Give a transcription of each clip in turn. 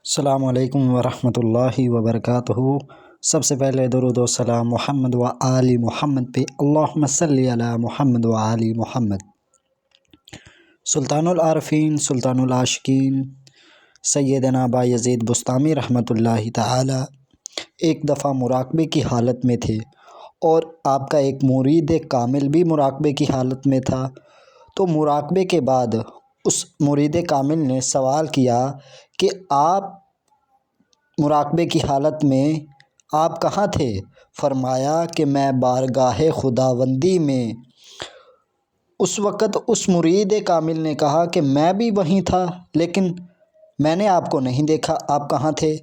السلام علیکم ورحمۃ اللہ وبرکاتہ۔ سب سے پہلے درود و سلام محمد و آل محمد پہ، اللہم صلی علی محمد و آل محمد۔ سلطان العارفین، سلطان العاشقین سیدنا بایزید بسطامی رحمۃ اللہ تعالی ایک دفعہ مراقبے کی حالت میں تھے، اور آپ کا ایک مرید کامل بھی مراقبے کی حالت میں تھا۔ تو مراقبے کے بعد اس مرید کامل نے سوال کیا کہ آپ مراقبے کی حالت میں آپ کہاں تھے؟ فرمایا کہ میں بارگاہ خداوندی میں۔ اس وقت اس مرید کامل نے کہا کہ میں بھی وہیں تھا، لیکن میں نے آپ کو نہیں دیکھا، آپ کہاں تھے؟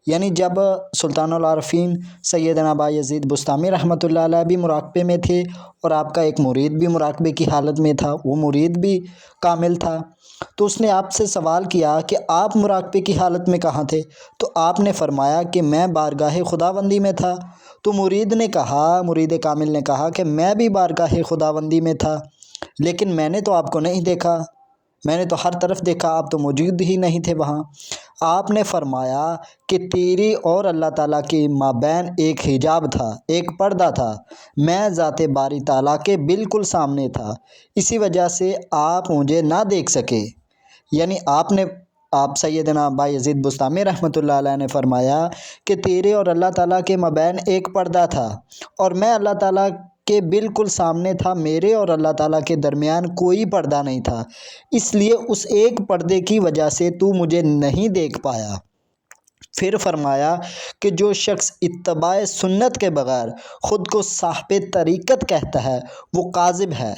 یعنی جب سلطان العارفین سیدنا بایزید بسطامی رحمۃ اللہ علیہ بھی مراقبے میں تھے، اور آپ کا ایک مرید بھی مراقبے کی حالت میں تھا، وہ مرید بھی کامل تھا، تو اس نے آپ سے سوال کیا کہ آپ مراقبے کی حالت میں کہاں تھے؟ تو آپ نے فرمایا کہ میں بارگاہ خداوندی میں تھا۔ تو مرید کامل نے کہا کہ میں بھی بارگاہ خداوندی میں تھا، لیکن میں نے تو آپ کو نہیں دیکھا، میں نے تو ہر طرف دیکھا، آپ تو موجود ہی نہیں تھے وہاں۔ آپ نے فرمایا کہ تیری اور اللہ تعالیٰ کے مابین ایک حجاب تھا، ایک پردہ تھا، میں ذات باری تعالیٰ کے بالکل سامنے تھا، اسی وجہ سے آپ مجھے نہ دیکھ سکے۔ یعنی آپ سیدنا بایزید بسطامی رحمۃ اللہ علیہ نے فرمایا کہ تیرے اور اللہ تعالیٰ کے مابین ایک پردہ تھا، اور میں اللہ تعالیٰ کے بالکل سامنے تھا، میرے اور اللہ تعالیٰ کے درمیان کوئی پردہ نہیں تھا، اس لیے اس ایک پردے کی وجہ سے تو مجھے نہیں دیکھ پایا۔ پھر فرمایا کہ جو شخص اتباع سنت کے بغیر خود کو صاحب طریقت کہتا ہے وہ کاذب ہے،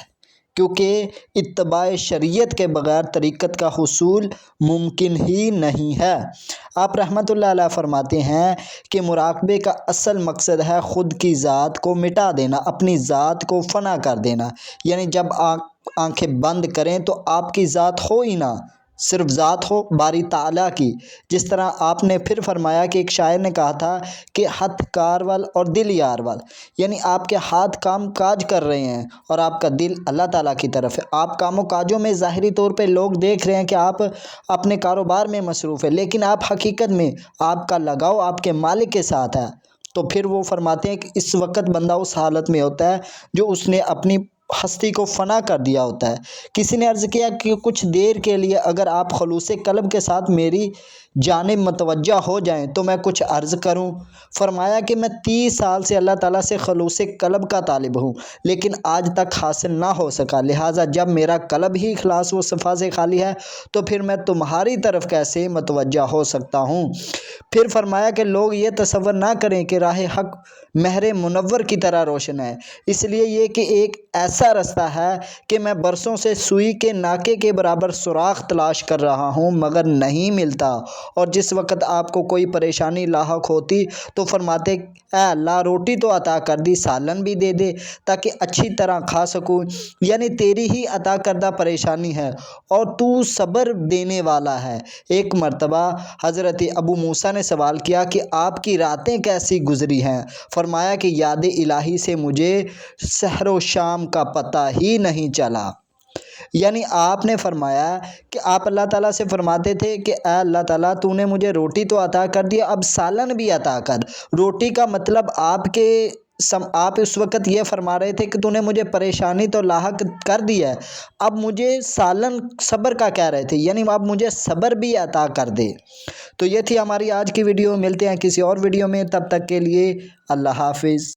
کیونکہ اتباع شریعت کے بغیر طریقت کا حصول ممکن ہی نہیں ہے۔ آپ رحمۃ اللہ علیہ فرماتے ہیں کہ مراقبے کا اصل مقصد ہے خود کی ذات کو مٹا دینا، اپنی ذات کو فنا کر دینا۔ یعنی جب آنکھیں بند کریں تو آپ کی ذات ہو ہی نہ، صرف ذات ہو باری تعالیٰ کی۔ جس طرح آپ نے پھر فرمایا کہ ایک شاعر نے کہا تھا کہ ہتھ کارول اور دل یار ول، یعنی آپ کے ہاتھ کام کاج کر رہے ہیں اور آپ کا دل اللہ تعالیٰ کی طرف ہے۔ آپ کاموں کاجوں میں ظاہری طور پہ لوگ دیکھ رہے ہیں کہ آپ اپنے کاروبار میں مصروف ہیں، لیکن آپ حقیقت میں آپ کا لگاؤ آپ کے مالک کے ساتھ ہے۔ تو پھر وہ فرماتے ہیں کہ اس وقت بندہ اس حالت میں ہوتا ہے جو اس نے اپنی ہستی کو فنا کر دیا ہوتا ہے۔ کسی نے عرض کیا کہ کچھ دیر کے لیے اگر آپ خلوص قلب کے ساتھ میری جانب متوجہ ہو جائیں تو میں کچھ عرض کروں۔ فرمایا کہ میں 30 سال سے اللہ تعالیٰ سے خلوص قلب کا طالب ہوں، لیکن آج تک حاصل نہ ہو سکا، لہٰذا جب میرا قلب ہی اخلاص و صفا سے خالی ہے تو پھر میں تمہاری طرف کیسے متوجہ ہو سکتا ہوں؟ پھر فرمایا کہ لوگ یہ تصور نہ کریں کہ راہ حق مہر منور کی طرح روشن ہے، اس لیے یہ کہ ایک ایسا رستہ ہے کہ میں برسوں سے سوئی کے ناکے کے برابر سوراخ تلاش کر رہا ہوں مگر نہیں ملتا، اور جس وقت آپ کو کوئی پریشانی لاحق ہوتی تو فرماتے اے اللہ روٹی تو عطا کر دی، سالن بھی دے دے تاکہ اچھی طرح کھا سکوں۔ یعنی تیری ہی عطا کردہ پریشانی ہے اور تو صبر دینے والا ہے۔ ایک مرتبہ حضرت ابو موسیٰ نے سوال کیا کہ آپ کی راتیں کیسی گزری ہیں؟ فرمایا کہ یاد الہی سے مجھے سحر و شام کا پتہ ہی نہیں چلا۔ یعنی آپ نے فرمایا کہ آپ اللہ تعالیٰ سے فرماتے تھے کہ اے اللہ تعالیٰ تو نے مجھے روٹی تو عطا کر دی، اب سالن بھی عطا کر۔ روٹی کا مطلب آپ اس وقت یہ فرما رہے تھے کہ تو نے مجھے پریشانی تو لاحق کر دی ہے، اب مجھے سالن صبر کا کہہ رہے تھے، یعنی اب مجھے صبر بھی عطا کر دے۔ تو یہ تھی ہماری آج کی ویڈیو، ملتے ہیں کسی اور ویڈیو میں، تب تک کے لیے اللہ حافظ۔